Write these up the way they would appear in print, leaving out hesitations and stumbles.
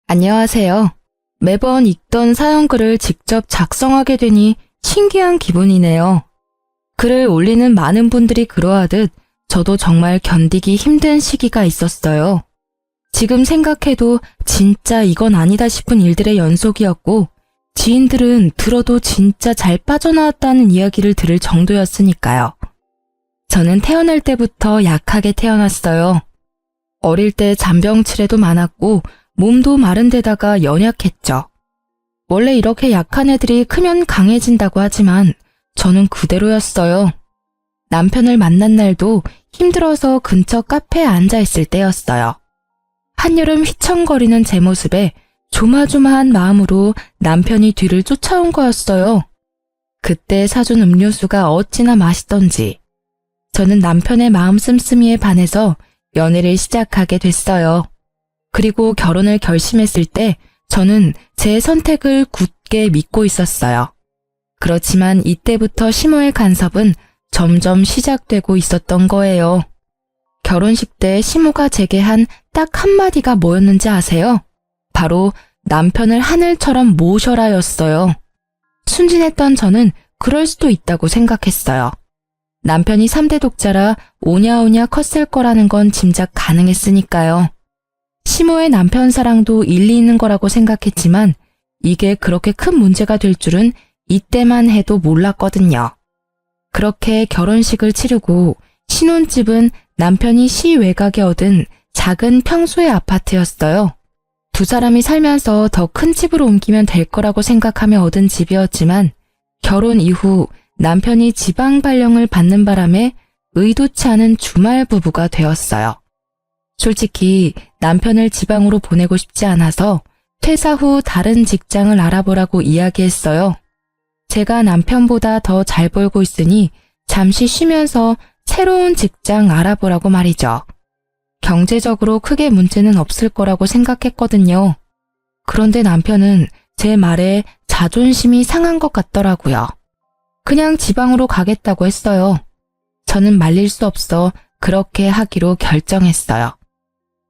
안녕하세요. 매번 읽던 사연글을 직접 작성하게 되니 신기한 기분이네요. 글을 올리는 많은 분들이 그러하듯 저도 정말 견디기 힘든 시기가 있었어요. 지금 생각해도 진짜 이건 아니다 싶은 일들의 연속이었고, 지인들은 들어도 진짜 잘 빠져나왔다는 이야기를 들을 정도였으니까요. 저는 태어날 때부터 약하게 태어났어요. 어릴 때 잔병치레도 많았고 몸도 마른 데다가 연약했죠. 원래 이렇게 약한 애들이 크면 강해진다고 하지만 저는 그대로였어요. 남편을 만난 날도 힘들어서 근처 카페에 앉아있을 때였어요. 한여름 휘청거리는 제 모습에 조마조마한 마음으로 남편이 뒤를 쫓아온 거였어요. 그때 사준 음료수가 어찌나 맛있던지 저는 남편의 마음 씀씀이에 반해서 연애를 시작하게 됐어요. 그리고 결혼을 결심했을 때 저는 제 선택을 굳게 믿고 있었어요. 그렇지만 이때부터 심호의 간섭은 점점 시작되고 있었던 거예요. 결혼식 때 심호가 제게 한 딱 한마디가 뭐였는지 아세요? 바로 남편을 하늘처럼 모셔라였어요. 순진했던 저는 그럴 수도 있다고 생각했어요. 남편이 3대 독자라 오냐오냐 컸을 거라는 건 짐작 가능했으니까요. 심호의 남편 사랑도 일리 있는 거라고 생각했지만 이게 그렇게 큰 문제가 될 줄은 이때만 해도 몰랐거든요. 그렇게 결혼식을 치르고 신혼집은 남편이 시 외곽에 얻은 작은 평소의 아파트였어요. 두 사람이 살면서 더 큰 집으로 옮기면 될 거라고 생각하며 얻은 집이었지만 결혼 이후 남편이 지방 발령을 받는 바람에 의도치 않은 주말 부부가 되었어요. 솔직히 남편을 지방으로 보내고 싶지 않아서 퇴사 후 다른 직장을 알아보라고 이야기했어요. 제가 남편보다 더 잘 벌고 있으니 잠시 쉬면서 새로운 직장 알아보라고 말이죠. 경제적으로 크게 문제는 없을 거라고 생각했거든요. 그런데 남편은 제 말에 자존심이 상한 것 같더라고요. 그냥 지방으로 가겠다고 했어요. 저는 말릴 수 없어 그렇게 하기로 결정했어요.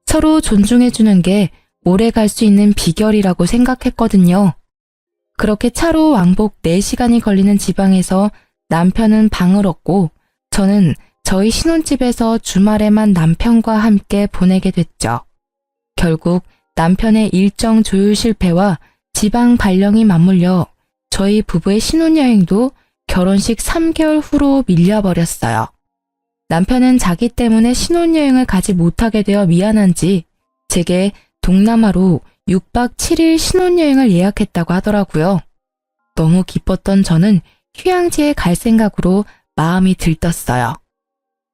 서로 존중해주는 게 오래 갈 수 있는 비결이라고 생각했거든요. 그렇게 차로 왕복 4시간이 걸리는 지방에서 남편은 방을 얻고 저는 저희 신혼집에서 주말에만 남편과 함께 보내게 됐죠. 결국 남편의 일정 조율 실패와 지방 발령이 맞물려 저희 부부의 신혼여행도 결혼식 3개월 후로 밀려버렸어요. 남편은 자기 때문에 신혼여행을 가지 못하게 되어 미안한지 제게 동남아로 6박 7일 신혼여행을 예약했다고 하더라고요. 너무 기뻤던 저는 휴양지에 갈 생각으로 마음이 들떴어요.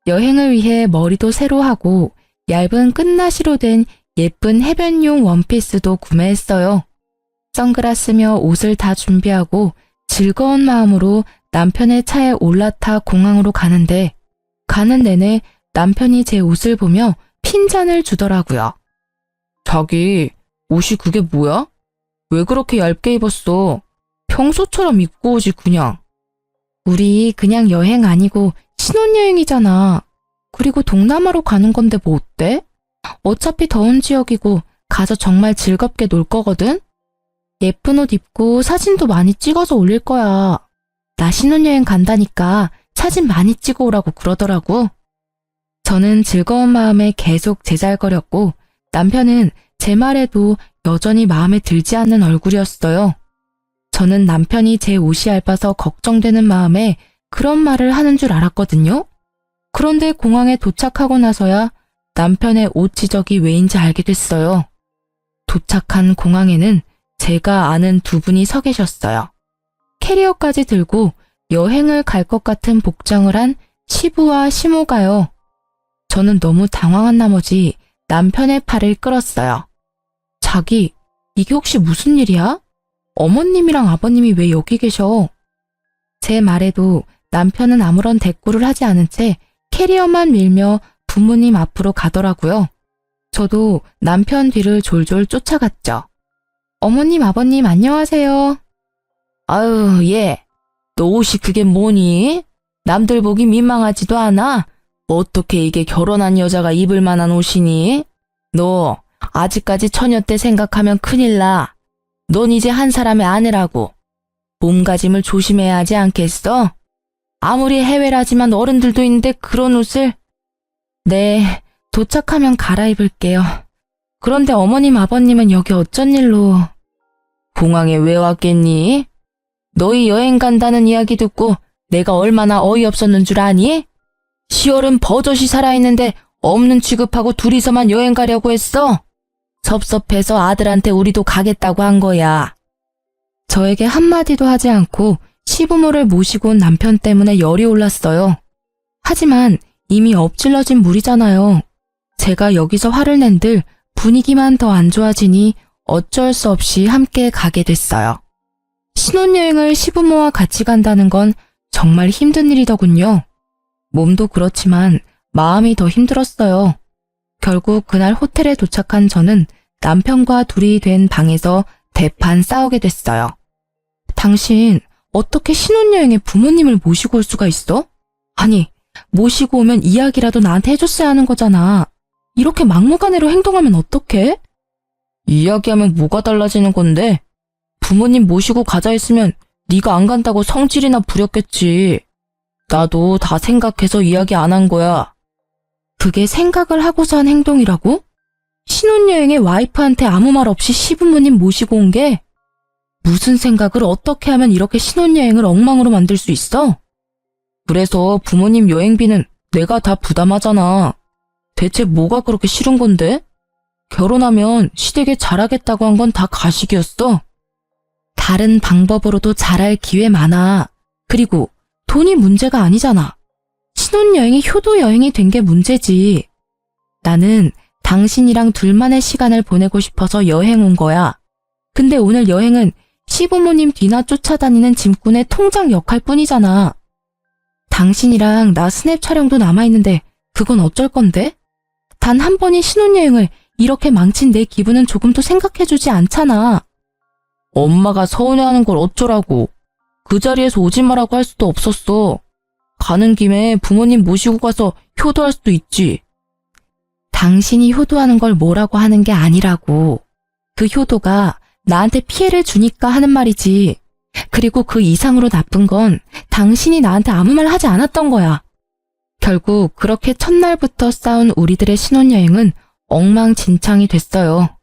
여행을 위해 머리도 새로 하고 얇은 끝나시로 된 예쁜 해변용 원피스도 구매했어요. 선글라스며 옷을 다 준비하고 즐거운 마음으로 남편의 차에 올라타 공항으로 가는데 가는 내내 남편이 제 옷을 보며 핀잔을 주더라고요. 자기, 옷이 그게 뭐야? 왜 그렇게 얇게 입었어? 평소처럼 입고 오지 그냥. 우리 그냥 여행 아니고 신혼여행이잖아. 그리고 동남아로 가는 건데 뭐 어때? 어차피 더운 지역이고 가서 정말 즐겁게 놀 거거든? 예쁜 옷 입고 사진도 많이 찍어서 올릴 거야. 나 신혼여행 간다니까 사진 많이 찍어 오라고 그러더라고. 저는 즐거운 마음에 계속 제잘거렸고 남편은 제 말에도 여전히 마음에 들지 않는 얼굴이었어요. 저는 남편이 제 옷이 얇아서 걱정되는 마음에 그런 말을 하는 줄 알았거든요. 그런데 공항에 도착하고 나서야 남편의 옷 지적이 왜인지 알게 됐어요. 도착한 공항에는 제가 아는 두 분이 서 계셨어요. 캐리어까지 들고 여행을 갈 것 같은 복장을 한 시부와 시모가요. 저는 너무 당황한 나머지 남편의 팔을 끌었어요. 자기, 이게 혹시 무슨 일이야? 어머님이랑 아버님이 왜 여기 계셔? 제 말에도 남편은 아무런 대꾸를 하지 않은 채 캐리어만 밀며 부모님 앞으로 가더라고요. 저도 남편 뒤를 졸졸 쫓아갔죠. 어머님, 아버님 안녕하세요. 아유, 얘, 너 옷이 그게 뭐니? 남들 보기 민망하지도 않아? 어떻게 이게 결혼한 여자가 입을 만한 옷이니? 너 아직까지 처녀 때 생각하면 큰일 나. 넌 이제 한 사람의 아내라고. 몸가짐을 조심해야 하지 않겠어? 아무리 해외라지만 어른들도 있는데 그런 옷을. 네, 도착하면 갈아입을게요. 그런데 어머님 아버님은 여기 어쩐 일로? 공항에 왜 왔겠니? 너희 여행 간다는 이야기 듣고 내가 얼마나 어이없었는 줄 아니? 10월은 버젓이 살아있는데 없는 취급하고 둘이서만 여행 가려고 했어. 섭섭해서 아들한테 우리도 가겠다고 한 거야. 저에게 한마디도 하지 않고 시부모를 모시고 온 남편 때문에 열이 올랐어요. 하지만 이미 엎질러진 물이잖아요. 제가 여기서 화를 낸들 분위기만 더 안 좋아지니 어쩔 수 없이 함께 가게 됐어요. 신혼여행을 시부모와 같이 간다는 건 정말 힘든 일이더군요. 몸도 그렇지만 마음이 더 힘들었어요. 결국 그날 호텔에 도착한 저는 남편과 둘이 된 방에서 대판 싸우게 됐어요. 당신 어떻게 신혼여행에 부모님을 모시고 올 수가 있어? 아니, 모시고 오면 이야기라도 나한테 해줬어야 하는 거잖아. 이렇게 막무가내로 행동하면 어떡해? 이야기하면 뭐가 달라지는 건데? 부모님 모시고 가자 했으면 네가 안 간다고 성질이나 부렸겠지. 나도 다 생각해서 이야기 안 한 거야. 그게 생각을 하고서 한 행동이라고? 신혼여행에 와이프한테 아무 말 없이 시부모님 모시고 온 게? 무슨 생각을 어떻게 하면 이렇게 신혼여행을 엉망으로 만들 수 있어? 그래서 부모님 여행비는 내가 다 부담하잖아. 대체 뭐가 그렇게 싫은 건데? 결혼하면 시댁에 잘하겠다고 한 건 다 가식이었어. 다른 방법으로도 잘할 기회 많아. 그리고 돈이 문제가 아니잖아. 신혼여행이 효도여행이 된 게 문제지. 나는 당신이랑 둘만의 시간을 보내고 싶어서 여행 온 거야. 근데 오늘 여행은 시부모님 뒤나 쫓아다니는 짐꾼의 통장 역할 뿐이잖아. 당신이랑 나 스냅 촬영도 남아있는데 그건 어쩔 건데? 단 한 번의 신혼여행을 이렇게 망친 내 기분은 조금도 생각해주지 않잖아. 엄마가 서운해하는 걸 어쩌라고. 그 자리에서 오지 마라고 할 수도 없었어. 가는 김에 부모님 모시고 가서 효도할 수도 있지. 당신이 효도하는 걸 뭐라고 하는 게 아니라고. 그 효도가 나한테 피해를 주니까 하는 말이지. 그리고 그 이상으로 나쁜 건 당신이 나한테 아무 말 하지 않았던 거야. 결국 그렇게 첫날부터 싸운 우리들의 신혼여행은 엉망진창이 됐어요.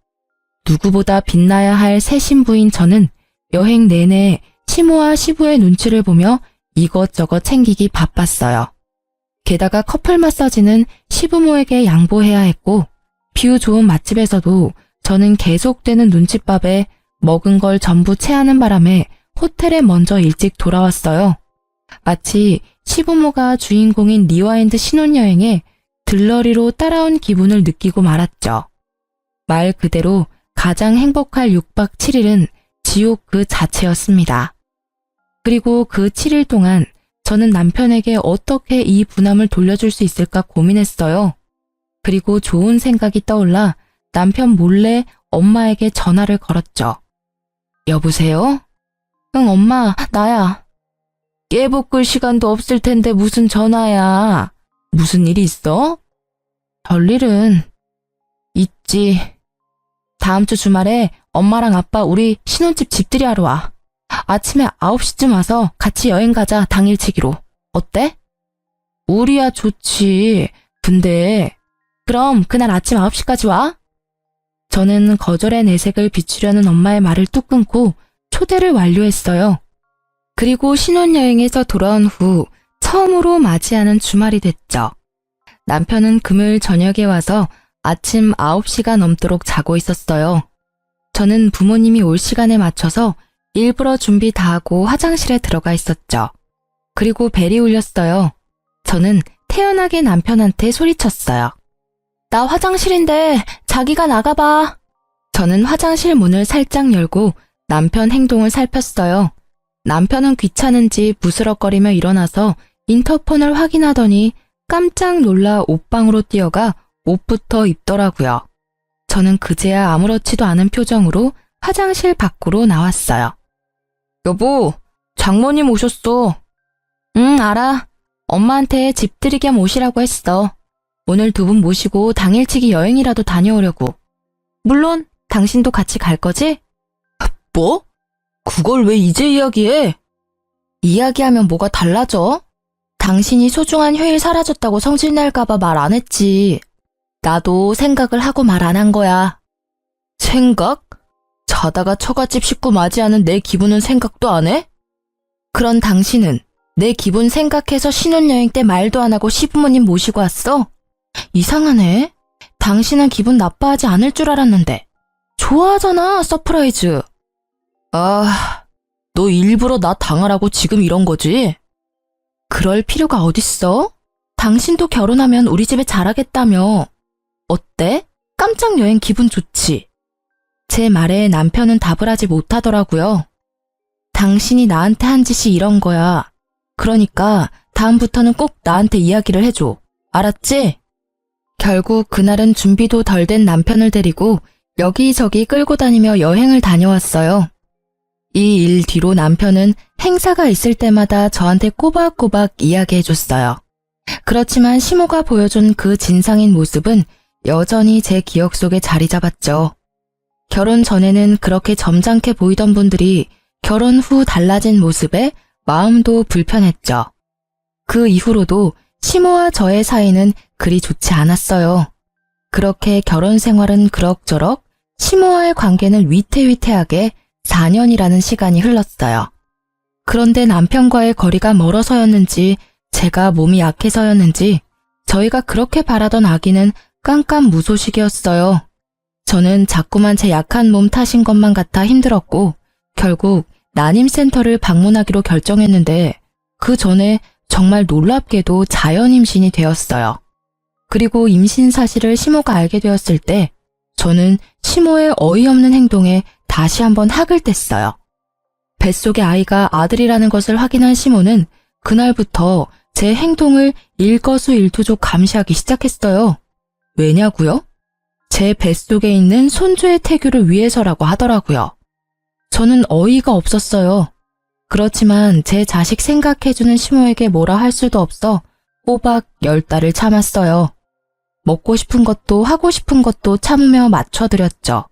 누구보다 빛나야 할 새 신부인 저는 여행 내내 시모와 시부의 눈치를 보며 이것저것 챙기기 바빴어요. 게다가 커플 마사지는 시부모에게 양보해야 했고 뷰 좋은 맛집에서도 저는 계속되는 눈칫밥에 먹은 걸 전부 체하는 바람에 호텔에 먼저 일찍 돌아왔어요. 마치 시부모가 주인공인 리와인드 신혼여행에 들러리로 따라온 기분을 느끼고 말았죠. 말 그대로 가장 행복할 6박 7일은 지옥 그 자체였습니다. 그리고 그 7일 동안 저는 남편에게 어떻게 이 부담을 돌려줄 수 있을까 고민했어요. 그리고 좋은 생각이 떠올라 남편 몰래 엄마에게 전화를 걸었죠. 여보세요? 응, 엄마, 나야. 깨볶을 시간도 없을 텐데 무슨 전화야. 무슨 일이 있어? 별일은 있지. 다음 주 주말에 엄마랑 아빠 우리 신혼집 집들이 하러 와. 아침에 9시쯤 와서 같이 여행 가자, 당일치기로. 어때? 우리야 좋지. 근데 그럼 그날 아침 9시까지 와? 저는 거절의 내색을 비추려는 엄마의 말을 뚝 끊고 초대를 완료했어요. 그리고 신혼여행에서 돌아온 후 처음으로 맞이하는 주말이 됐죠. 남편은 금요일 저녁에 와서 아침 9시가 넘도록 자고 있었어요. 저는 부모님이 올 시간에 맞춰서 일부러 준비 다 하고 화장실에 들어가 있었죠. 그리고 벨이 울렸어요. 저는 태연하게 남편한테 소리쳤어요. 나 화장실인데 자기가 나가봐. 저는 화장실 문을 살짝 열고 남편 행동을 살폈어요. 남편은 귀찮은지 부스럭거리며 일어나서 인터폰을 확인하더니 깜짝 놀라 옷방으로 뛰어가 옷부터 입더라고요. 저는 그제야 아무렇지도 않은 표정으로 화장실 밖으로 나왔어요. 여보, 장모님 오셨어. 응, 알아. 엄마한테 집들이 겸 오시라고 했어. 오늘 두 분 모시고 당일치기 여행이라도 다녀오려고. 물론 당신도 같이 갈 거지? 뭐? 그걸 왜 이제 이야기해? 이야기하면 뭐가 달라져? 당신이 소중한 휴일 사라졌다고 성질낼까봐 말 안 했지. 나도 생각을 하고 말 안 한 거야. 생각? 자다가 처갓집 식구 맞이하는 내 기분은 생각도 안 해? 그런 당신은 내 기분 생각해서 신혼여행 때 말도 안 하고 시부모님 모시고 왔어? 이상하네. 당신은 기분 나빠하지 않을 줄 알았는데. 좋아하잖아, 서프라이즈. 아, 너 일부러 나 당하라고 지금 이런 거지? 그럴 필요가 어딨어? 당신도 결혼하면 우리 집에 잘하겠다며. 어때? 깜짝 여행 기분 좋지? 제 말에 남편은 답을 하지 못하더라고요. 당신이 나한테 한 짓이 이런 거야. 그러니까 다음부터는 꼭 나한테 이야기를 해줘. 알았지? 결국 그날은 준비도 덜 된 남편을 데리고 여기저기 끌고 다니며 여행을 다녀왔어요. 이 일 뒤로 남편은 행사가 있을 때마다 저한테 꼬박꼬박 이야기해줬어요. 그렇지만 시모가 보여준 그 진상인 모습은 여전히 제 기억 속에 자리 잡았죠. 결혼 전에는 그렇게 점잖게 보이던 분들이 결혼 후 달라진 모습에 마음도 불편했죠. 그 이후로도 시모와 저의 사이는 그리 좋지 않았어요. 그렇게 결혼 생활은 그럭저럭, 시모와의 관계는 위태위태하게 4년이라는 시간이 흘렀어요. 그런데 남편과의 거리가 멀어서였는지 제가 몸이 약해서였는지 저희가 그렇게 바라던 아기는 깜깜무소식이었어요. 저는 자꾸만 제 약한 몸 탓인 것만 같아 힘들었고 결국 난임센터를 방문하기로 결정했는데 그 전에 정말 놀랍게도 자연 임신이 되었어요. 그리고 임신 사실을 시모가 알게 되었을 때 저는 시모의 어이없는 행동에 다시 한번 학을 뗐어요. 뱃속의 아이가 아들이라는 것을 확인한 시모는 그날부터 제 행동을 일거수일투족 감시하기 시작했어요. 왜냐고요? 제 뱃속에 있는 손주의 태교를 위해서라고 하더라고요. 저는 어이가 없었어요. 그렇지만 제 자식 생각해주는 시모에게 뭐라 할 수도 없어 꼬박 10달을 참았어요. 먹고 싶은 것도 하고 싶은 것도 참으며 맞춰드렸죠.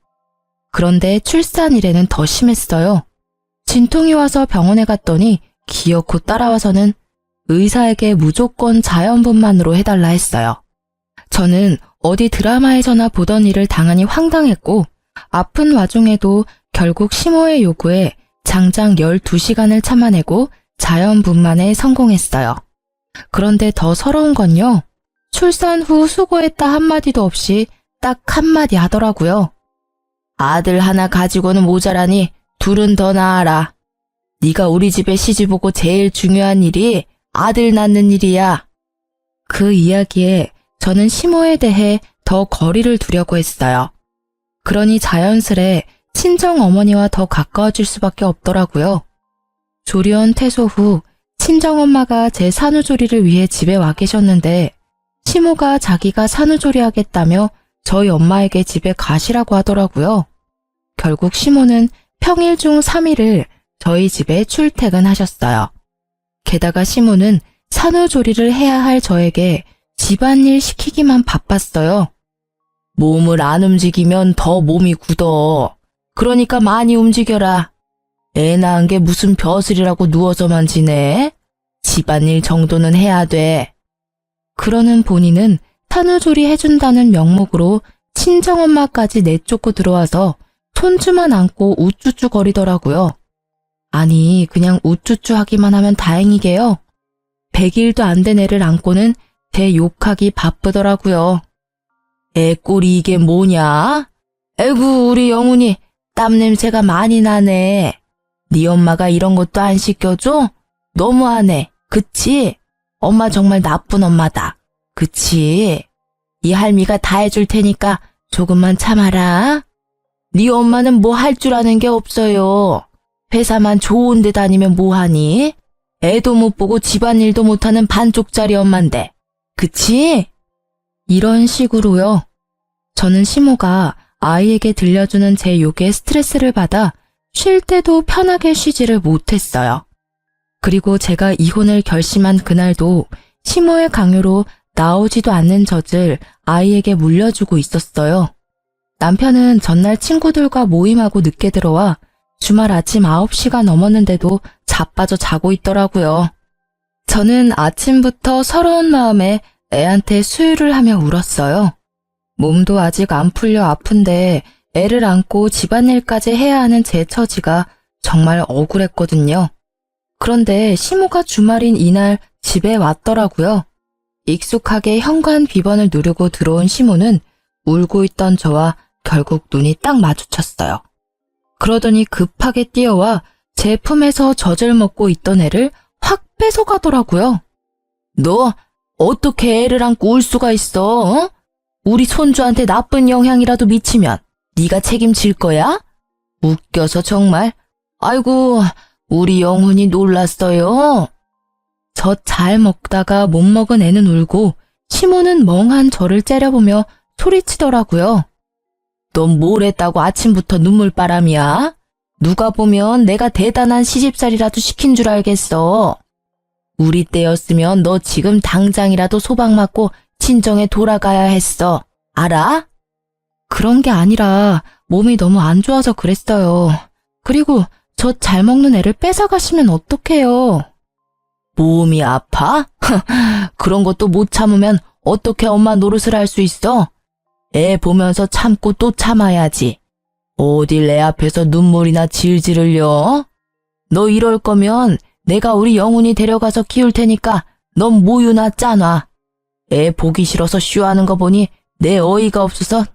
그런데 출산일에는 더 심했어요. 진통이 와서 병원에 갔더니 기어코 따라와서는 의사에게 무조건 자연분만으로 해달라 했어요. 저는 어디 드라마에서나 보던 일을 당하니 황당했고 아픈 와중에도 결국 시모의 요구에 장장 12시간을 참아내고 자연분만에 성공했어요. 그런데 더 서러운 건요. 출산 후 수고했다 한마디도 없이 딱 한마디 하더라고요. 아들 하나 가지고는 모자라니 둘은 더 낳아라. 네가 우리 집에 시집 오고 제일 중요한 일이 아들 낳는 일이야. 그 이야기에 저는 시모에 대해 더 거리를 두려고 했어요. 그러니 자연스레 친정어머니와 더 가까워질 수밖에 없더라고요. 조리원 퇴소 후 친정엄마가 제 산후조리를 위해 집에 와 계셨는데 시모가 자기가 산후조리하겠다며 저희 엄마에게 집에 가시라고 하더라고요. 결국 시모는 평일 중 3일을 저희 집에 출퇴근하셨어요. 게다가 시모는 산후조리를 해야 할 저에게 집안일 시키기만 바빴어요. 몸을 안 움직이면 더 몸이 굳어. 그러니까 많이 움직여라. 애 낳은 게 무슨 벼슬이라고 누워서만 지내? 집안일 정도는 해야 돼. 그러는 본인은 산후조리 해준다는 명목으로 친정엄마까지 내쫓고 들어와서 손주만 안고 우쭈쭈 거리더라고요. 아니 그냥 우쭈쭈 하기만 하면 다행이게요. 100일도 안 된 애를 안고는 제 욕하기 바쁘더라고요. 애 꼴이 이게 뭐냐? 에구 우리 영훈이 땀냄새가 많이 나네. 네 엄마가 이런 것도 안 시켜줘? 너무하네. 그치? 엄마 정말 나쁜 엄마다. 그치? 이 할미가 다 해줄 테니까 조금만 참아라. 네 엄마는 뭐 할 줄 아는 게 없어요. 회사만 좋은 데 다니면 뭐하니? 애도 못 보고 집안일도 못하는 반쪽짜리 엄만데. 그치? 이런 식으로요. 저는 시모가 아이에게 들려주는 제 욕에 스트레스를 받아 쉴 때도 편하게 쉬지를 못했어요. 그리고 제가 이혼을 결심한 그날도 시모의 강요로 나오지도 않는 젖을 아이에게 물려주고 있었어요. 남편은 전날 친구들과 모임하고 늦게 들어와 주말 아침 9시가 넘었는데도 자빠져 자고 있더라고요. 저는 아침부터 서러운 마음에 애한테 수유를 하며 울었어요. 몸도 아직 안 풀려 아픈데 애를 안고 집안일까지 해야 하는 제 처지가 정말 억울했거든요. 그런데 시모가 주말인 이날 집에 왔더라고요. 익숙하게 현관 비번을 누르고 들어온 시모는 울고 있던 저와 결국 눈이 딱 마주쳤어요. 그러더니 급하게 뛰어와 제 품에서 젖을 먹고 있던 애를 확 뺏어가더라고요. 너 어떻게 애를 안고 울 수가 있어? 어? 우리 손주한테 나쁜 영향이라도 미치면 네가 책임질 거야? 웃겨서 정말. 아이고, 우리 영훈이 놀랐어요. 젖 잘 먹다가 못 먹은 애는 울고 시모는 멍한 저를 째려보며 소리치더라고요. 넌 뭘 했다고 아침부터 눈물바람이야? 누가 보면 내가 대단한 시집살이라도 시킨 줄 알겠어. 우리 때였으면 너 지금 당장이라도 소박 맞고 친정에 돌아가야 했어. 알아? 그런 게 아니라 몸이 너무 안 좋아서 그랬어요. 그리고 젖 잘 먹는 애를 뺏어가시면 어떡해요? 몸이 아파? 그런 것도 못 참으면 어떻게 엄마 노릇을 할 수 있어? 애 보면서 참고 또 참아야지. 어딜 내 앞에서 눈물이나 질질 흘려? 너 이럴 거면 내가 우리 영훈이 데려가서 키울 테니까 넌 모유나 짜놔. 애 보기 싫어서 쇼하는 거 보니 내 어이가 없어서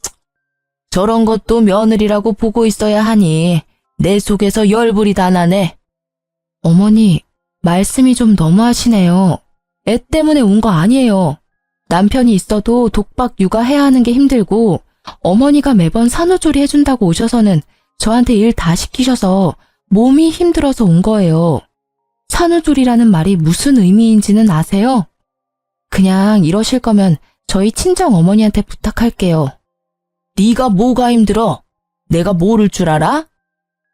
저런 것도 며느리라고 보고 있어야 하니 내 속에서 열불이 다 나네. 어머니, 말씀이 좀 너무하시네요. 애 때문에 온 거 아니에요. 남편이 있어도 독박 육아해야 하는 게 힘들고 어머니가 매번 산후조리 해준다고 오셔서는 저한테 일 다 시키셔서 몸이 힘들어서 온 거예요. 산후조리라는 말이 무슨 의미인지는 아세요? 그냥 이러실 거면 저희 친정 어머니한테 부탁할게요. 네가 뭐가 힘들어? 내가 모를 줄 알아?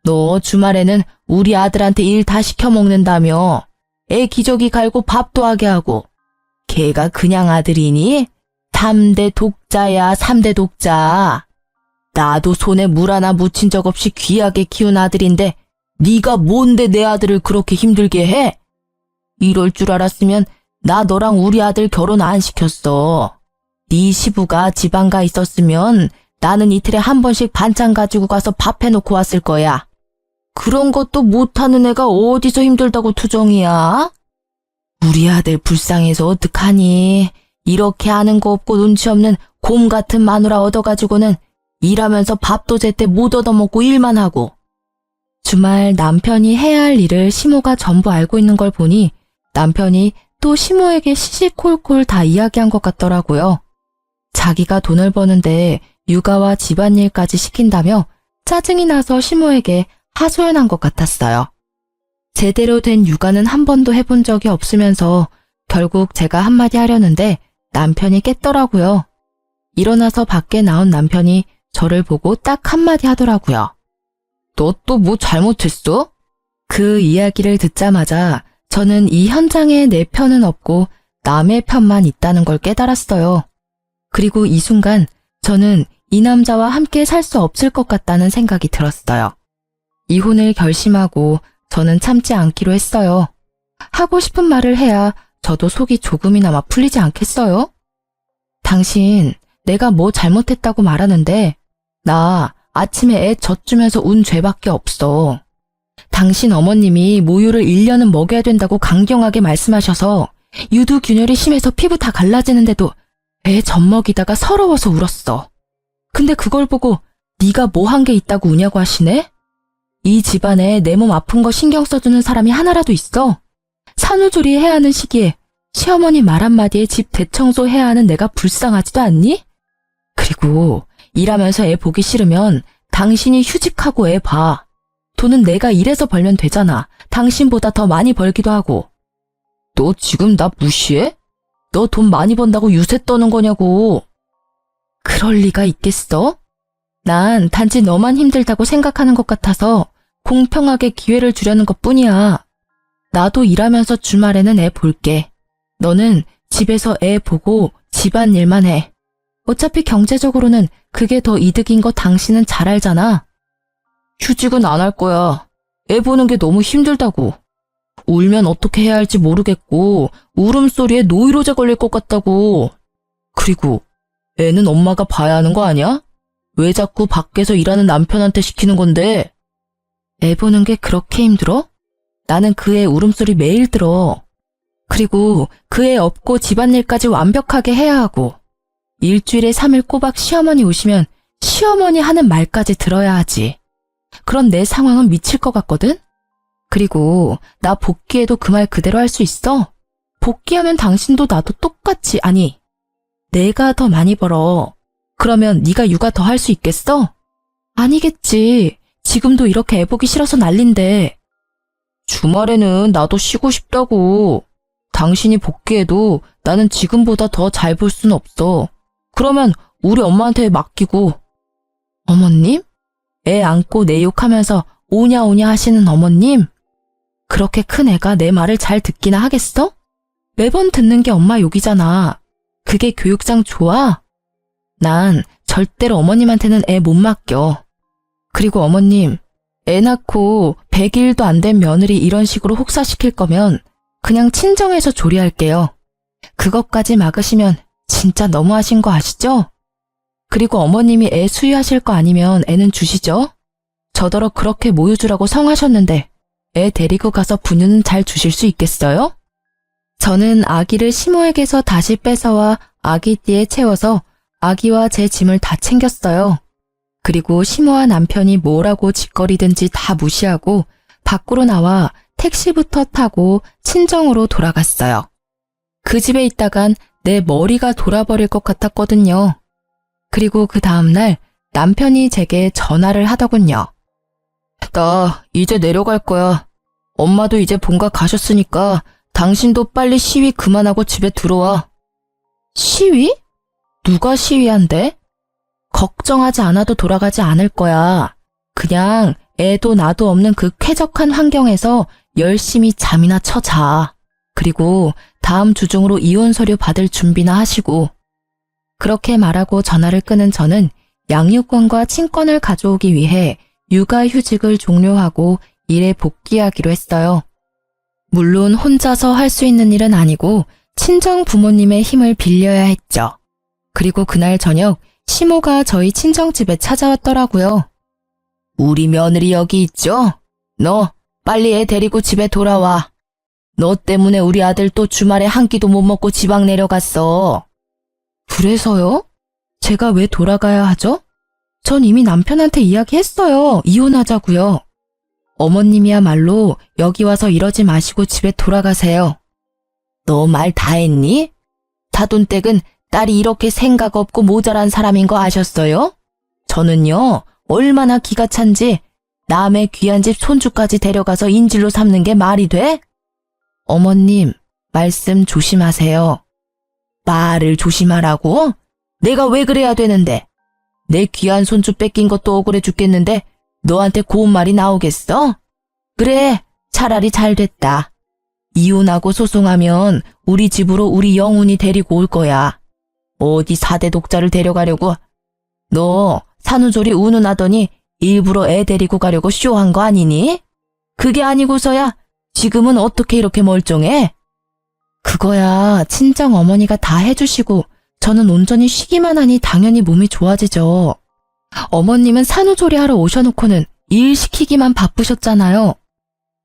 너 주말에는 우리 아들한테 일 다 시켜 먹는다며. 애 기저귀 갈고 밥도 하게 하고. 걔가 그냥 아들이니? 3대 독자야, 3대 독자. 나도 손에 물 하나 묻힌 적 없이 귀하게 키운 아들인데 네가 뭔데 내 아들을 그렇게 힘들게 해? 이럴 줄 알았으면 나 너랑 우리 아들 결혼 안 시켰어. 네 시부가 지방 가 있었으면 나는 이틀에 한 번씩 반찬 가지고 가서 밥 해놓고 왔을 거야. 그런 것도 못하는 애가 어디서 힘들다고 투정이야? 우리 아들 불쌍해서 어떡하니? 이렇게 아는 거 없고 눈치 없는 곰 같은 마누라 얻어가지고는 일하면서 밥도 제때 못 얻어먹고 일만 하고. 주말 남편이 해야 할 일을 시모가 전부 알고 있는 걸 보니 남편이 또 시모에게 시시콜콜 다 이야기한 것 같더라고요. 자기가 돈을 버는데 육아와 집안일까지 시킨다며 짜증이 나서 시모에게 하소연한 것 같았어요. 제대로 된 육아는 한 번도 해본 적이 없으면서 결국 제가 한마디 하려는데 남편이 깼더라고요. 일어나서 밖에 나온 남편이 저를 보고 딱 한마디 하더라고요. 너 또 뭐 잘못했어? 그 이야기를 듣자마자 저는 이 현장에 내 편은 없고 남의 편만 있다는 걸 깨달았어요. 그리고 이 순간 저는 이 남자와 함께 살 수 없을 것 같다는 생각이 들었어요. 이혼을 결심하고 저는 참지 않기로 했어요. 하고 싶은 말을 해야 저도 속이 조금이나마 풀리지 않겠어요? 당신, 내가 뭐 잘못했다고 말하는데 나 아침에 애 젖주면서 운 죄밖에 없어. 당신 어머님이 모유를 1년은 먹여야 된다고 강경하게 말씀하셔서 유두균열이 심해서 피부 다 갈라지는데도 애 젖먹이다가 서러워서 울었어. 근데 그걸 보고 네가 뭐 한 게 있다고 우냐고 하시네? 이 집안에 내 몸 아픈 거 신경 써주는 사람이 하나라도 있어? 산후조리 해야 하는 시기에 시어머니 말 한마디에 집 대청소 해야 하는 내가 불쌍하지도 않니? 그리고 일하면서 애 보기 싫으면 당신이 휴직하고 애 봐. 돈은 내가 일해서 벌면 되잖아. 당신보다 더 많이 벌기도 하고. 너 지금 나 무시해? 너 돈 많이 번다고 유세 떠는 거냐고. 그럴 리가 있겠어? 난 단지 너만 힘들다고 생각하는 것 같아서 공평하게 기회를 주려는 것뿐이야. 나도 일하면서 주말에는 애 볼게. 너는 집에서 애 보고 집안일만 해. 어차피 경제적으로는 그게 더 이득인 거 당신은 잘 알잖아. 휴직은 안 할 거야. 애 보는 게 너무 힘들다고. 울면 어떻게 해야 할지 모르겠고 울음소리에 노이로제 걸릴 것 같다고. 그리고 애는 엄마가 봐야 하는 거 아니야? 왜 자꾸 밖에서 일하는 남편한테 시키는 건데? 애 보는 게 그렇게 힘들어? 나는 그 애 울음소리 매일 들어. 그리고 그 애 업고 집안일까지 완벽하게 해야 하고 일주일에 3일 꼬박 시어머니 오시면 시어머니 하는 말까지 들어야 하지. 그런 내 상황은 미칠 것 같거든? 그리고 나 복귀해도 그 말 그대로 할 수 있어? 복귀하면 당신도 나도 똑같이, 아니, 내가 더 많이 벌어. 그러면 네가 육아 더 할 수 있겠어? 아니겠지. 지금도 이렇게 애 보기 싫어서 난린데. 주말에는 나도 쉬고 싶다고. 당신이 복귀해도 나는 지금보다 더 잘 볼 순 없어. 그러면 우리 엄마한테 맡기고. 어머님? 애 안고 내 욕하면서 오냐 오냐 하시는 어머님? 그렇게 큰 애가 내 말을 잘 듣기나 하겠어? 매번 듣는 게 엄마 욕이잖아. 그게 교육상 좋아? 난 절대로 어머님한테는 애 못 맡겨. 그리고 어머님, 애 낳고 100일도 안 된 며느리 이런 식으로 혹사시킬 거면 그냥 친정에서 조리할게요. 그것까지 막으시면 진짜 너무하신 거 아시죠? 그리고 어머님이 애 수유하실 거 아니면 애는 주시죠? 저더러 그렇게 모유주라고 성하셨는데 애 데리고 가서 분유는 잘 주실 수 있겠어요? 저는 아기를 시모에게서 다시 뺏어와 아기띠에 채워서 아기와 제 짐을 다 챙겼어요. 그리고 시모와 남편이 뭐라고 짓거리든지 다 무시하고 밖으로 나와 택시부터 타고 친정으로 돌아갔어요. 그 집에 있다간 내 머리가 돌아버릴 것 같았거든요. 그리고 그 다음날 남편이 제게 전화를 하더군요. 나 이제 내려갈 거야. 엄마도 이제 본가 가셨으니까 당신도 빨리 시위 그만하고 집에 들어와. 시위? 누가 시위한대? 걱정하지 않아도 돌아가지 않을 거야. 그냥 애도 나도 없는 그 쾌적한 환경에서 열심히 잠이나 쳐 자. 그리고 다음 주 중으로 이혼 서류 받을 준비나 하시고. 그렇게 말하고 전화를 끊은 저는 양육권과 친권을 가져오기 위해 육아휴직을 종료하고 일에 복귀하기로 했어요. 물론 혼자서 할 수 있는 일은 아니고 친정 부모님의 힘을 빌려야 했죠. 그리고 그날 저녁 시모가 저희 친정집에 찾아왔더라고요. 우리 며느리 여기 있죠? 너 빨리 애 데리고 집에 돌아와. 너 때문에 우리 아들 또 주말에 한 끼도 못 먹고 지방 내려갔어. 그래서요? 제가 왜 돌아가야 하죠? 전 이미 남편한테 이야기했어요. 이혼하자고요. 어머님이야말로 여기 와서 이러지 마시고 집에 돌아가세요. 너 말 다 했니? 사돈댁은 딸이 이렇게 생각 없고 모자란 사람인 거 아셨어요? 저는요, 얼마나 기가 찬지 남의 귀한 집 손주까지 데려가서 인질로 삼는 게 말이 돼? 어머님, 말씀 조심하세요. 말을 조심하라고? 내가 왜 그래야 되는데? 내 귀한 손주 뺏긴 것도 억울해 죽겠는데 너한테 고운 말이 나오겠어? 그래, 차라리 잘 됐다. 이혼하고 소송하면 우리 집으로 우리 영훈이 데리고 올 거야. 어디 4대 독자를 데려가려고? 너 산후조리 운운하더니 일부러 애 데리고 가려고 쇼한 거 아니니? 그게 아니고서야 지금은 어떻게 이렇게 멀쩡해? 그거야 친정 어머니가 다 해주시고 저는 온전히 쉬기만 하니 당연히 몸이 좋아지죠. 어머님은 산후조리 하러 오셔놓고는 일 시키기만 바쁘셨잖아요.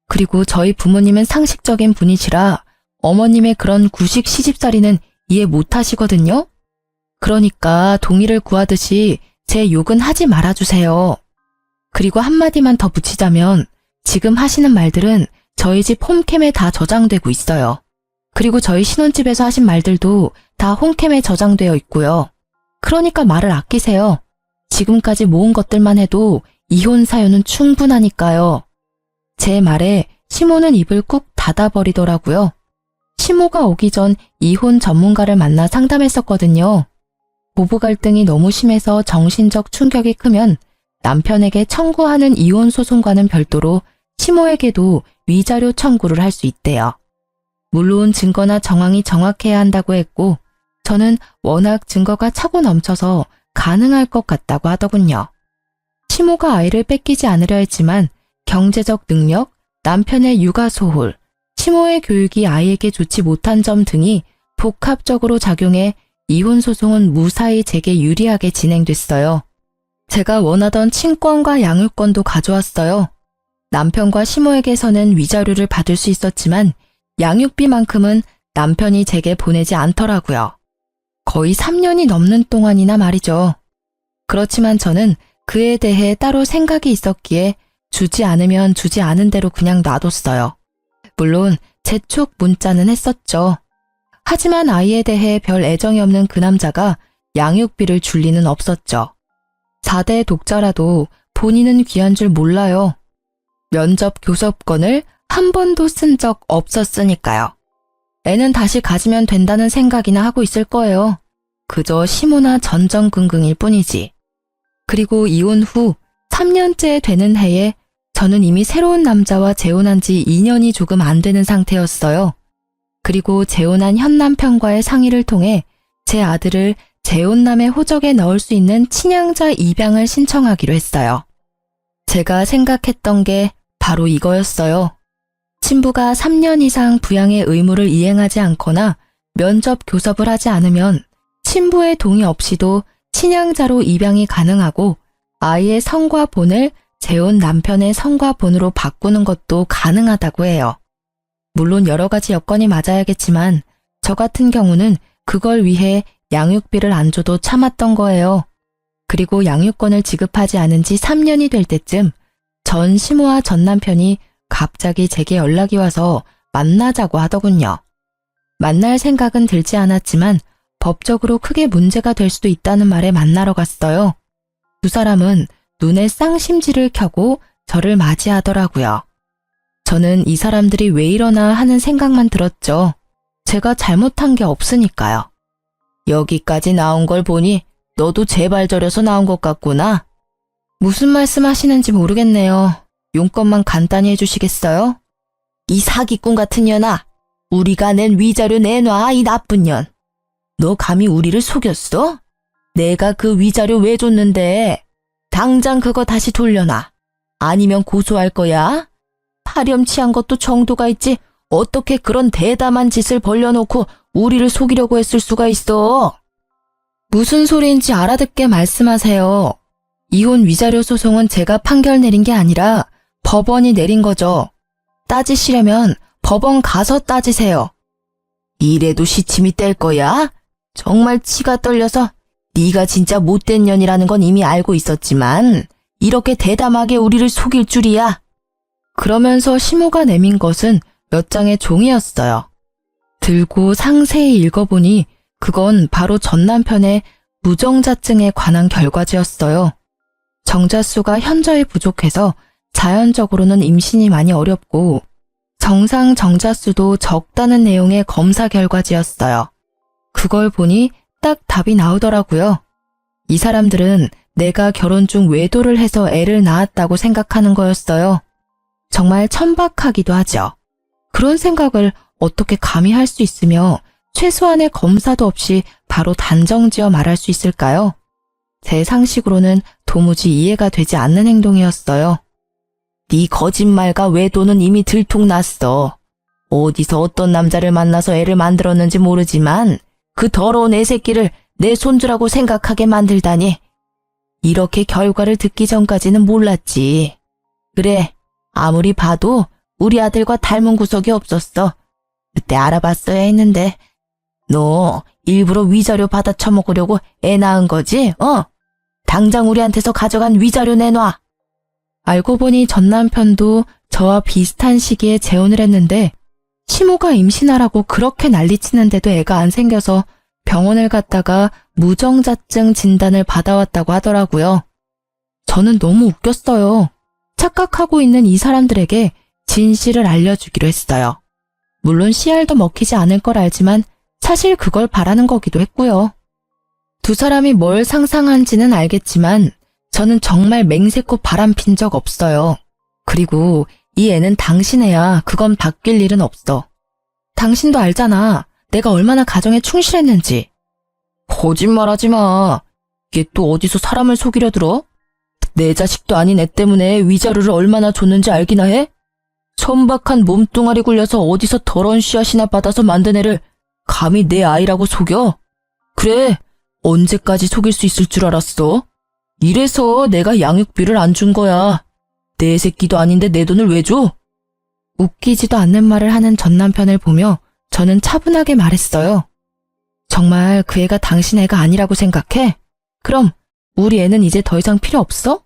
그리고 저희 부모님은 상식적인 분이시라 어머님의 그런 구식 시집살이는 이해 못하시거든요. 그러니까 동의를 구하듯이 제 욕은 하지 말아주세요. 그리고 한마디만 더 붙이자면 지금 하시는 말들은 저희 집 홈캠에 다 저장되고 있어요. 그리고 저희 신혼집에서 하신 말들도 다 홈캠에 저장되어 있고요. 그러니까 말을 아끼세요. 지금까지 모은 것들만 해도 이혼 사유는 충분하니까요. 제 말에 시모는 입을 꾹 닫아버리더라고요. 시모가 오기 전 이혼 전문가를 만나 상담했었거든요. 부부 갈등이 너무 심해서 정신적 충격이 크면 남편에게 청구하는 이혼 소송과는 별도로 시모에게도 위자료 청구를 할 수 있대요. 물론 증거나 정황이 정확해야 한다고 했고 저는 워낙 증거가 차고 넘쳐서 가능할 것 같다고 하더군요. 시모가 아이를 뺏기지 않으려 했지만 경제적 능력, 남편의 육아 소홀, 시모의 교육이 아이에게 좋지 못한 점 등이 복합적으로 작용해 이혼 소송은 무사히 제게 유리하게 진행됐어요. 제가 원하던 친권과 양육권도 가져왔어요. 남편과 시모에게서는 위자료를 받을 수 있었지만 양육비만큼은 남편이 제게 보내지 않더라고요. 거의 3년이 넘는 동안이나 말이죠. 그렇지만 저는 그에 대해 따로 생각이 있었기에 주지 않으면 주지 않은 대로 그냥 놔뒀어요. 물론 재촉 문자는 했었죠. 하지만 아이에 대해 별 애정이 없는 그 남자가 양육비를 줄 리는 없었죠. 4대 독자라도 본인은 귀한 줄 몰라요. 면접 교섭권을 한 번도 쓴 적 없었으니까요. 애는 다시 가지면 된다는 생각이나 하고 있을 거예요. 그저 시모나 전전긍긍일 뿐이지. 그리고 이혼 후 3년째 되는 해에 저는 이미 새로운 남자와 재혼한 지 2년이 조금 안 되는 상태였어요. 그리고 재혼한 현 남편과의 상의를 통해 제 아들을 재혼남의 호적에 넣을 수 있는 친양자 입양을 신청하기로 했어요. 제가 생각했던 게 바로 이거였어요. 신부가 3년 이상 부양의 의무를 이행하지 않거나 면접 교섭을 하지 않으면 신부의 동의 없이도 친양자로 입양이 가능하고 아이의 성과 본을 재혼 남편의 성과 본으로 바꾸는 것도 가능하다고 해요. 물론 여러 가지 여건이 맞아야겠지만 저 같은 경우는 그걸 위해 양육비를 안 줘도 참았던 거예요. 그리고 양육권을 지급하지 않은 지 3년이 될 때쯤 전 시모와 전 남편이 갑자기 제게 연락이 와서 만나자고 하더군요. 만날 생각은 들지 않았지만 법적으로 크게 문제가 될 수도 있다는 말에 만나러 갔어요. 두 사람은 눈에 쌍심지를 켜고 저를 맞이하더라고요. 저는 이 사람들이 왜 이러나 하는 생각만 들었죠. 제가 잘못한 게 없으니까요. 여기까지 나온 걸 보니 너도 제발 저려서 나온 것 같구나. 무슨 말씀 하시는지 모르겠네요. 용건만 간단히 해주시겠어요? 이 사기꾼 같은 년아, 우리가 낸 위자료 내놔, 이 나쁜 년. 너 감히 우리를 속였어? 내가 그 위자료 왜 줬는데? 당장 그거 다시 돌려놔. 아니면 고소할 거야? 파렴치한 것도 정도가 있지 어떻게 그런 대담한 짓을 벌려놓고 우리를 속이려고 했을 수가 있어? 무슨 소리인지 알아듣게 말씀하세요. 이혼 위자료 소송은 제가 판결 내린 게 아니라 법원이 내린 거죠. 따지시려면 법원 가서 따지세요. 이래도 시침이 뗄 거야? 정말 치가 떨려서 네가 진짜 못된 년이라는 건 이미 알고 있었지만 이렇게 대담하게 우리를 속일 줄이야. 그러면서 시모가 내민 것은 몇 장의 종이였어요. 들고 상세히 읽어보니 그건 바로 전 남편의 무정자증에 관한 결과지였어요. 정자수가 현저히 부족해서 자연적으로는 임신이 많이 어렵고 정상 정자수도 적다는 내용의 검사 결과지였어요. 그걸 보니 딱 답이 나오더라고요. 이 사람들은 내가 결혼 중 외도를 해서 애를 낳았다고 생각하는 거였어요. 정말 천박하기도 하죠. 그런 생각을 어떻게 감히 할 수 있으며 최소한의 검사도 없이 바로 단정지어 말할 수 있을까요? 제 상식으로는 도무지 이해가 되지 않는 행동이었어요. 네 거짓말과 외도는 이미 들통났어. 어디서 어떤 남자를 만나서 애를 만들었는지 모르지만 그 더러운 애 새끼를 내 손주라고 생각하게 만들다니. 이렇게 결과를 듣기 전까지는 몰랐지. 그래, 아무리 봐도 우리 아들과 닮은 구석이 없었어. 그때 알아봤어야 했는데. 너 일부러 위자료 받아 처먹으려고 애 낳은 거지? 당장 우리한테서 가져간 위자료 내놔. 알고 보니 전 남편도 저와 비슷한 시기에 재혼을 했는데 시모가 임신하라고 그렇게 난리치는데도 애가 안 생겨서 병원을 갔다가 무정자증 진단을 받아왔다고 하더라고요. 저는 너무 웃겼어요. 착각하고 있는 이 사람들에게 진실을 알려주기로 했어요. 물론 씨알도 먹히지 않을 걸 알지만 사실 그걸 바라는 거기도 했고요. 두 사람이 뭘 상상한지는 알겠지만 저는 정말 맹세코 바람핀 적 없어요. 그리고 이 애는 당신 애야. 그건 바뀔 일은 없어. 당신도 알잖아. 내가 얼마나 가정에 충실했는지. 거짓말하지 마. 이게 또 어디서 사람을 속이려 들어? 내 자식도 아닌 애 때문에 위자료를 얼마나 줬는지 알기나 해? 천박한 몸뚱아리 굴려서 어디서 더러운 씨앗이나 받아서 만든 애를 감히 내 아이라고 속여? 그래, 언제까지 속일 수 있을 줄 알았어? 이래서 내가 양육비를 안 준 거야. 내 새끼도 아닌데 내 돈을 왜 줘? 웃기지도 않는 말을 하는 전 남편을 보며 저는 차분하게 말했어요. 정말 그 애가 당신 애가 아니라고 생각해? 그럼 우리 애는 이제 더 이상 필요 없어?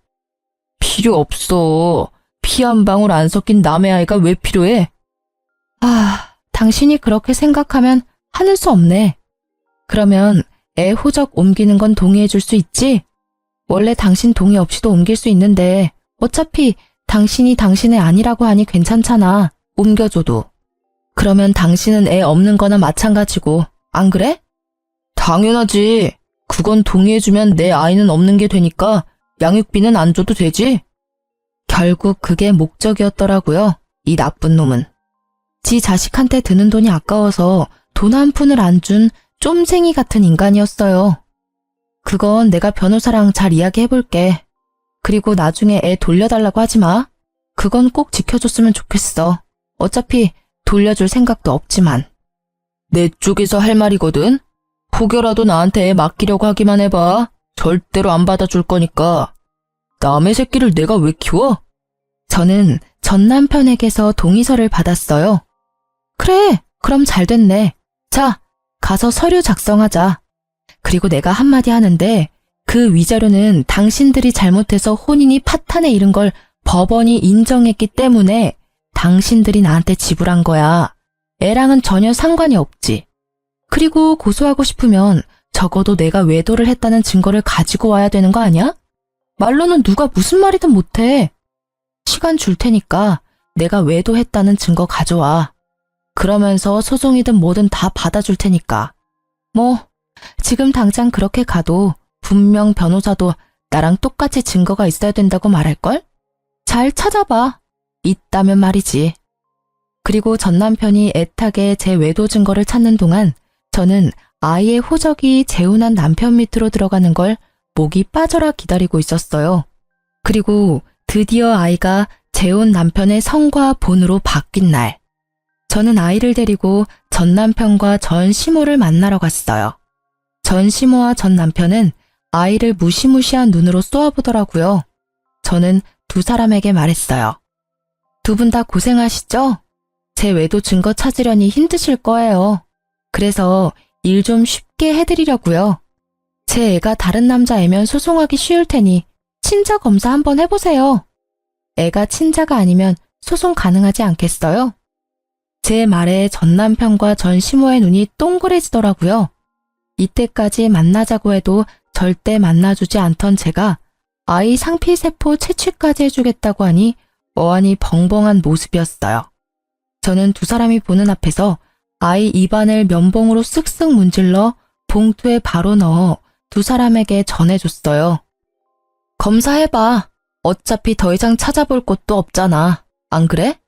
필요 없어. 피 한 방울 안 섞인 남의 아이가 왜 필요해? 당신이 그렇게 생각하면 하늘 수 없네. 그러면 애 호적 옮기는 건 동의해 줄 수 있지? 원래 당신 동의 없이도 옮길 수 있는데 어차피 당신이 당신의 아니라고 하니 괜찮잖아. 옮겨줘도. 그러면 당신은 애 없는 거나 마찬가지고, 안 그래? 당연하지. 그건 동의해주면 내 아이는 없는 게 되니까 양육비는 안 줘도 되지. 결국 그게 목적이었더라고요. 이 나쁜 놈은. 지 자식한테 드는 돈이 아까워서 돈 한 푼을 안 준 쫌생이 같은 인간이었어요. 그건 내가 변호사랑 잘 이야기해볼게. 그리고 나중에 애 돌려달라고 하지 마. 그건 꼭 지켜줬으면 좋겠어. 어차피 돌려줄 생각도 없지만. 내 쪽에서 할 말이거든. 혹여라도 나한테 애 맡기려고 하기만 해봐. 절대로 안 받아줄 거니까. 남의 새끼를 내가 왜 키워? 저는 전 남편에게서 동의서를 받았어요. 그래, 그럼 잘 됐네. 자, 가서 서류 작성하자. 그리고 내가 한마디 하는데 그 위자료는 당신들이 잘못해서 혼인이 파탄에 이른 걸 법원이 인정했기 때문에 당신들이 나한테 지불한 거야. 애랑은 전혀 상관이 없지. 그리고 고소하고 싶으면 적어도 내가 외도를 했다는 증거를 가지고 와야 되는 거 아니야? 말로는 누가 무슨 말이든 못해. 시간 줄 테니까 내가 외도했다는 증거 가져와. 그러면서 소송이든 뭐든 다 받아줄 테니까. 뭐 지금 당장 그렇게 가도 분명 변호사도 나랑 똑같이 증거가 있어야 된다고 말할걸? 잘 찾아봐. 있다면 말이지. 그리고 전 남편이 애타게 제 외도 증거를 찾는 동안 저는 아이의 호적이 재혼한 남편 밑으로 들어가는 걸 목이 빠져라 기다리고 있었어요. 그리고 드디어 아이가 재혼 남편의 성과 본으로 바뀐 날, 저는 아이를 데리고 전 남편과 전 시모를 만나러 갔어요. 전 시모와 전 남편은 아이를 무시무시한 눈으로 쏘아보더라고요. 저는 두 사람에게 말했어요. 두 분 다 고생하시죠? 제 외도 증거 찾으려니 힘드실 거예요. 그래서 일 좀 쉽게 해드리려고요. 제 애가 다른 남자애면 소송하기 쉬울 테니 친자 검사 한번 해보세요. 애가 친자가 아니면 소송 가능하지 않겠어요? 제 말에 전 남편과 전 시모의 눈이 동그래지더라고요. 이때까지 만나자고 해도 절대 만나주지 않던 제가 아이 상피세포 채취까지 해주겠다고 하니 어안이 벙벙한 모습이었어요. 저는 두 사람이 보는 앞에서 아이 입안을 면봉으로 쓱쓱 문질러 봉투에 바로 넣어 두 사람에게 전해줬어요. 검사해봐. 어차피 더 이상 찾아볼 곳도 없잖아. 안 그래?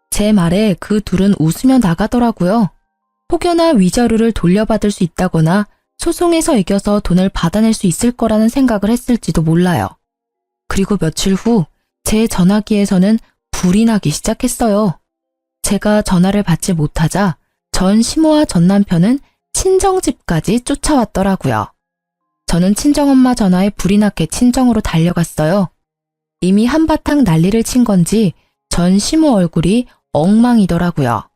제 말에 그 둘은 웃으며 나가더라고요. 혹여나 위자료를 돌려받을 수 있다거나 소송에서 이겨서 돈을 받아낼 수 있을 거라는 생각을 했을지도 몰라요. 그리고 며칠 후 제 전화기에서는 불이 나기 시작했어요. 제가 전화를 받지 못하자 전 시모와 전 남편은 친정집까지 쫓아왔더라고요. 저는 친정엄마 전화에 불이 났게 친정으로 달려갔어요. 이미 한바탕 난리를 친 건지 전 시모 얼굴이 엉망이더라고요.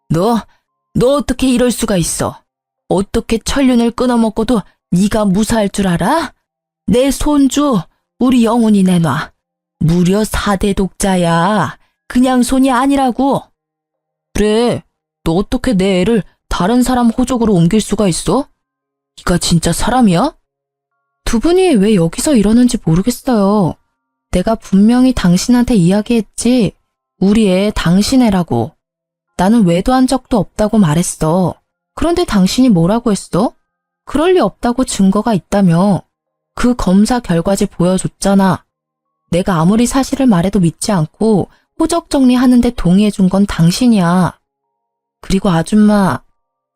너 어떻게 이럴 수가 있어? 어떻게 천륜을 끊어먹고도 네가 무사할 줄 알아? 내 손주 우리 영훈이 내놔. 무려 4대 독자야. 그냥 손이 아니라고. 그래, 너 어떻게 내 애를 다른 사람 호적으로 옮길 수가 있어? 네가 진짜 사람이야? 두 분이 왜 여기서 이러는지 모르겠어요. 내가 분명히 당신한테 이야기했지. 우리 애 당신 애라고. 나는 외도한 적도 없다고 말했어. 그런데 당신이 뭐라고 했어? 그럴 리 없다고 증거가 있다며. 그 검사 결과지 보여줬잖아. 내가 아무리 사실을 말해도 믿지 않고 호적 정리하는데 동의해준 건 당신이야. 그리고 아줌마,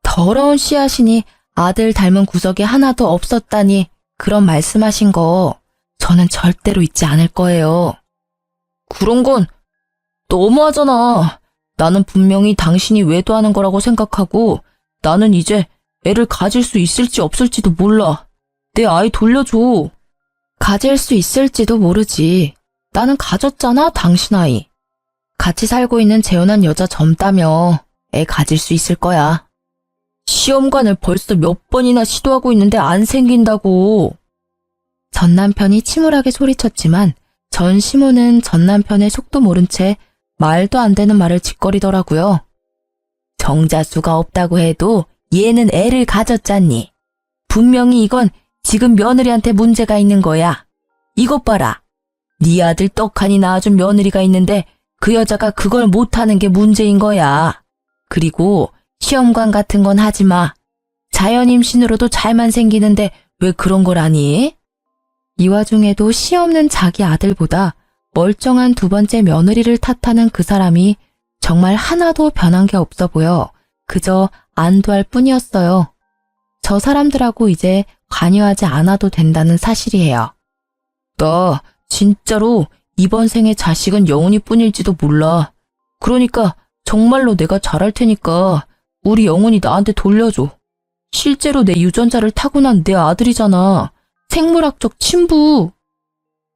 더러운 씨앗이니 아들 닮은 구석이 하나도 없었다니 그런 말씀하신 거 저는 절대로 잊지 않을 거예요. 그런 건 너무하잖아. 나는 분명히 당신이 외도하는 거라고 생각하고 나는 이제 애를 가질 수 있을지 없을지도 몰라. 내 아이 돌려줘. 가질 수 있을지도 모르지. 나는 가졌잖아, 당신 아이. 같이 살고 있는 재혼한 여자 젊다며 애 가질 수 있을 거야. 시험관을 벌써 몇 번이나 시도하고 있는데 안 생긴다고. 전 남편이 침울하게 소리쳤지만 전 시모는 전 남편의 속도 모른 채 말도 안 되는 말을 짓거리더라고요. 정자수가 없다고 해도 얘는 애를 가졌잖니. 분명히 이건 지금 며느리한테 문제가 있는 거야. 이것 봐라. 네 아들 떡하니 낳아준 며느리가 있는데 그 여자가 그걸 못하는 게 문제인 거야. 그리고 시험관 같은 건 하지 마. 자연 임신으로도 잘만 생기는데 왜 그런 걸 하니? 이 와중에도 시 없는 자기 아들보다 멀쩡한 두 번째 며느리를 탓하는 그 사람이 정말 하나도 변한 게 없어 보여 그저 안도할 뿐이었어요. 저 사람들하고 이제 관여하지 않아도 된다는 사실이에요. 나 진짜로 이번 생에 자식은 영훈이 뿐일지도 몰라. 그러니까 정말로 내가 잘할 테니까 우리 영훈이 나한테 돌려줘. 실제로 내 유전자를 타고난 내 아들이잖아. 생물학적 친부.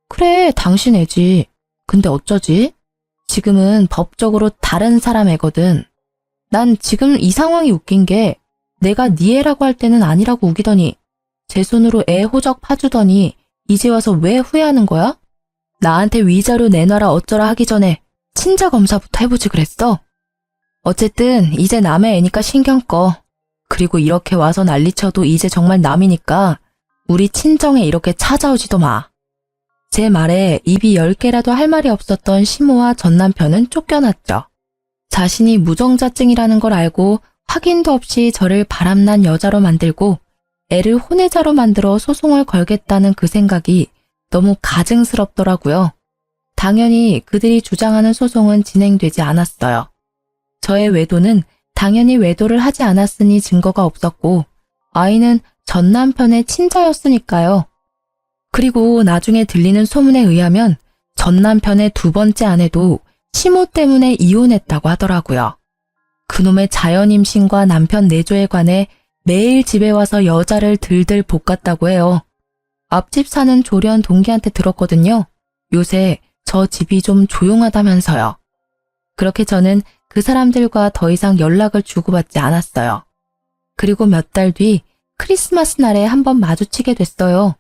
그래, 당신 애지. 근데 어쩌지? 지금은 법적으로 다른 사람 애거든. 난 지금 이 상황이 웃긴 게 내가 네 애라고 할 때는 아니라고 우기더니 제 손으로 애 호적 파주더니 이제 와서 왜 후회하는 거야? 나한테 위자료 내놔라 어쩌라 하기 전에 친자 검사부터 해보지 그랬어? 어쨌든 이제 남의 애니까 신경 꺼. 그리고 이렇게 와서 난리쳐도 이제 정말 남이니까 우리 친정에 이렇게 찾아오지도 마. 제 말에 입이 10개라도 할 말이 없었던 시모와 전 남편은 쫓겨났죠. 자신이 무정자증이라는 걸 알고 확인도 없이 저를 바람난 여자로 만들고 애를 혼외자로 만들어 소송을 걸겠다는 그 생각이 너무 가증스럽더라고요. 당연히 그들이 주장하는 소송은 진행되지 않았어요. 저의 외도는 당연히 외도를 하지 않았으니 증거가 없었고 아이는 전 남편의 친자였으니까요. 그리고 나중에 들리는 소문에 의하면 전 남편의 두 번째 아내도 시모 때문에 이혼했다고 하더라고요. 그놈의 자연임신과 남편 내조에 관해 매일 집에 와서 여자를 들들 볶았다고 해요. 앞집 사는 조련 동기한테 들었거든요. 요새 저 집이 좀 조용하다면서요. 그렇게 저는 그 사람들과 더 이상 연락을 주고받지 않았어요. 그리고 몇 달 뒤 크리스마스 날에 한번 마주치게 됐어요.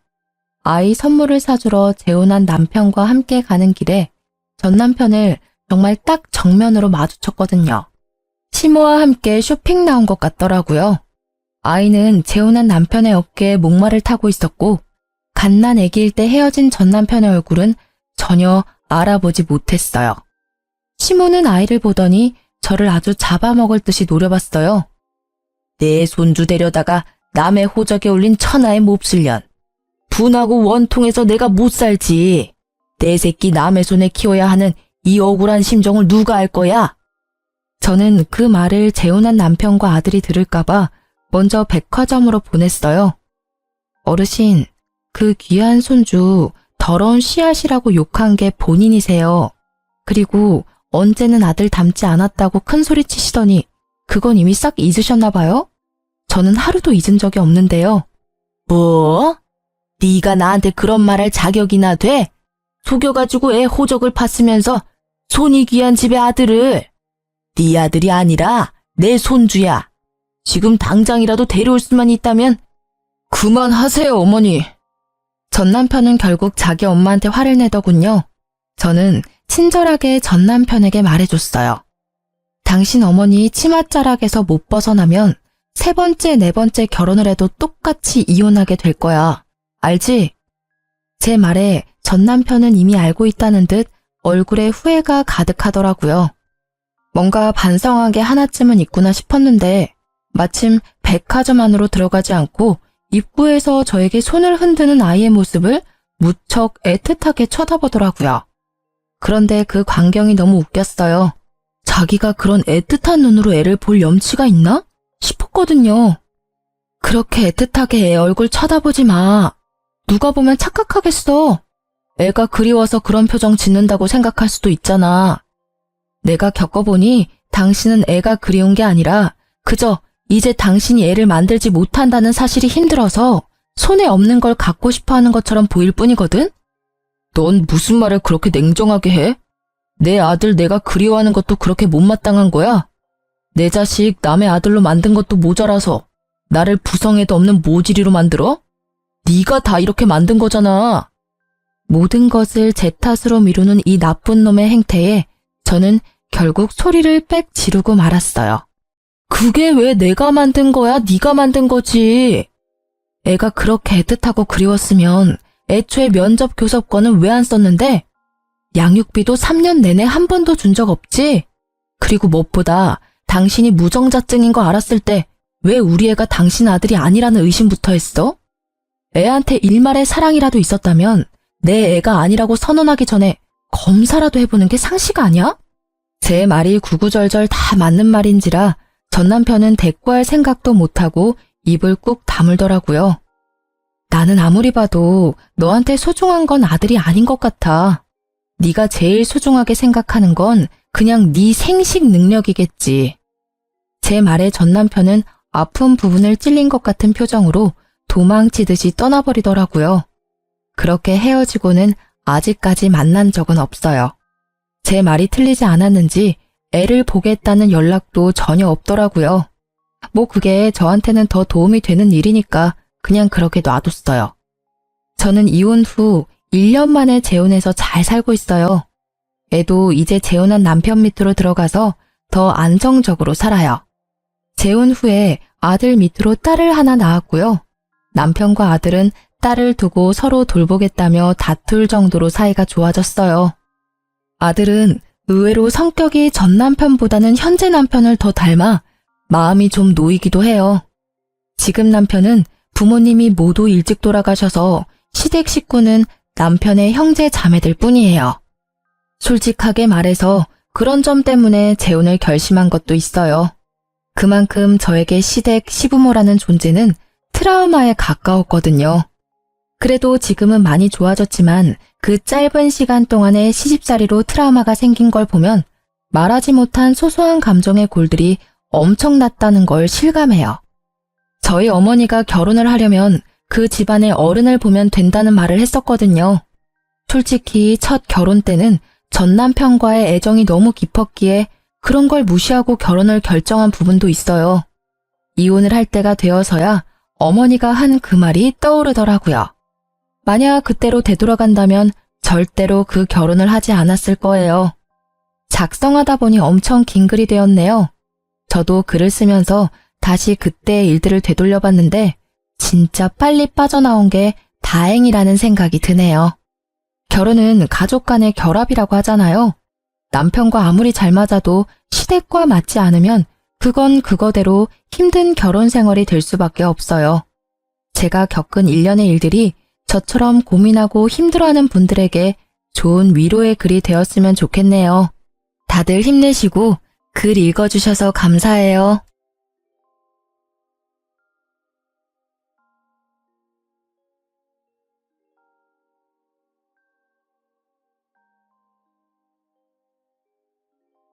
아이 선물을 사주러 재혼한 남편과 함께 가는 길에 전 남편을 정말 딱 정면으로 마주쳤거든요. 시모와 함께 쇼핑 나온 것 같더라고요. 아이는 재혼한 남편의 어깨에 목마를 타고 있었고 갓난 아기일 때 헤어진 전 남편의 얼굴은 전혀 알아보지 못했어요. 시모는 아이를 보더니 저를 아주 잡아먹을 듯이 노려봤어요. 내 손주 데려다가 남의 호적에 올린 천하의 몹쓸년. 분하고 원통해서 내가 못 살지. 내 새끼 남의 손에 키워야 하는 이 억울한 심정을 누가 알 거야? 저는 그 말을 재혼한 남편과 아들이 들을까봐 먼저 백화점으로 보냈어요. 어르신, 그 귀한 손주 더러운 씨앗이라고 욕한 게 본인이세요. 그리고 언제는 아들 닮지 않았다고 큰 소리 치시더니 그건 이미 싹 잊으셨나 봐요? 저는 하루도 잊은 적이 없는데요. 뭐? 네가 나한테 그런 말할 자격이나 돼? 속여가지고 애 호적을 팠으면서 손이 귀한 집의 아들을. 네 아들이 아니라 내 손주야. 지금 당장이라도 데려올 수만 있다면 그만하세요, 어머니. 전 남편은 결국 자기 엄마한테 화를 내더군요. 저는 친절하게 전 남편에게 말해줬어요. 당신 어머니 치맛자락에서 못 벗어나면 세 번째, 네 번째 결혼을 해도 똑같이 이혼하게 될 거야. 알지? 제 말에 전 남편은 이미 알고 있다는 듯 얼굴에 후회가 가득하더라고요. 뭔가 반성한 게 하나쯤은 있구나 싶었는데 마침 백화점 안으로 들어가지 않고 입구에서 저에게 손을 흔드는 아이의 모습을 무척 애틋하게 쳐다보더라고요. 그런데 그 광경이 너무 웃겼어요. 자기가 그런 애틋한 눈으로 애를 볼 염치가 있나? 싶었거든요. 그렇게 애틋하게 애 얼굴 쳐다보지 마. 누가 보면 착각하겠어. 애가 그리워서 그런 표정 짓는다고 생각할 수도 있잖아. 내가 겪어보니 당신은 애가 그리운 게 아니라 그저 이제 당신이 애를 만들지 못한다는 사실이 힘들어서 손에 없는 걸 갖고 싶어 하는 것처럼 보일 뿐이거든? 넌 무슨 말을 그렇게 냉정하게 해? 내 아들 내가 그리워하는 것도 그렇게 못마땅한 거야? 내 자식 남의 아들로 만든 것도 모자라서 나를 부성애도 없는 모지리로 만들어? 네가 다 이렇게 만든 거잖아. 모든 것을 제 탓으로 미루는 이 나쁜 놈의 행태에 저는 결국 소리를 빽 지르고 말았어요. 그게 왜 내가 만든 거야? 네가 만든 거지. 애가 그렇게 애틋하고 그리웠으면 애초에 면접 교섭권은 왜 안 썼는데? 양육비도 3년 내내 한 번도 준 적 없지? 그리고 무엇보다 당신이 무정자증인 거 알았을 때 왜 우리 애가 당신 아들이 아니라는 의심부터 했어? 애한테 일말의 사랑이라도 있었다면 내 애가 아니라고 선언하기 전에 검사라도 해보는 게 상식 아니야? 제 말이 구구절절 다 맞는 말인지라 전 남편은 대꾸할 생각도 못하고 입을 꾹 다물더라고요. 나는 아무리 봐도 너한테 소중한 건 아들이 아닌 것 같아. 네가 제일 소중하게 생각하는 건 그냥 네 생식 능력이겠지. 제 말에 전 남편은 아픈 부분을 찔린 것 같은 표정으로 도망치듯이 떠나버리더라고요. 그렇게 헤어지고는 아직까지 만난 적은 없어요. 제 말이 틀리지 않았는지 애를 보겠다는 연락도 전혀 없더라고요. 뭐 그게 저한테는 더 도움이 되는 일이니까 그냥 그렇게 놔뒀어요. 저는 이혼 후 1년 만에 재혼해서 잘 살고 있어요. 애도 이제 재혼한 남편 밑으로 들어가서 더 안정적으로 살아요. 재혼 후에 아들 밑으로 딸을 하나 낳았고요. 남편과 아들은 딸을 두고 서로 돌보겠다며 다툴 정도로 사이가 좋아졌어요. 아들은 의외로 성격이 전 남편보다는 현재 남편을 더 닮아 마음이 좀 놓이기도 해요. 지금 남편은 부모님이 모두 일찍 돌아가셔서 시댁 식구는 남편의 형제 자매들 뿐이에요. 솔직하게 말해서 그런 점 때문에 재혼을 결심한 것도 있어요. 그만큼 저에게 시댁 시부모라는 존재는 트라우마에 가까웠거든요. 그래도 지금은 많이 좋아졌지만 그 짧은 시간 동안의 시집살이로 트라우마가 생긴 걸 보면 말하지 못한 소소한 감정의 골들이 엄청났다는 걸 실감해요. 저희 어머니가 결혼을 하려면 그 집안의 어른을 보면 된다는 말을 했었거든요. 솔직히 첫 결혼 때는 전 남편과의 애정이 너무 깊었기에 그런 걸 무시하고 결혼을 결정한 부분도 있어요. 이혼을 할 때가 되어서야 어머니가 한 그 말이 떠오르더라고요. 만약 그때로 되돌아간다면 절대로 그 결혼을 하지 않았을 거예요. 작성하다 보니 엄청 긴 글이 되었네요. 저도 글을 쓰면서 다시 그때의 일들을 되돌려봤는데 진짜 빨리 빠져나온 게 다행이라는 생각이 드네요. 결혼은 가족 간의 결합이라고 하잖아요. 남편과 아무리 잘 맞아도 시댁과 맞지 않으면 그건 그거대로 힘든 결혼 생활이 될 수밖에 없어요. 제가 겪은 일련의 일들이 저처럼 고민하고 힘들어하는 분들에게 좋은 위로의 글이 되었으면 좋겠네요. 다들 힘내시고 글 읽어주셔서 감사해요.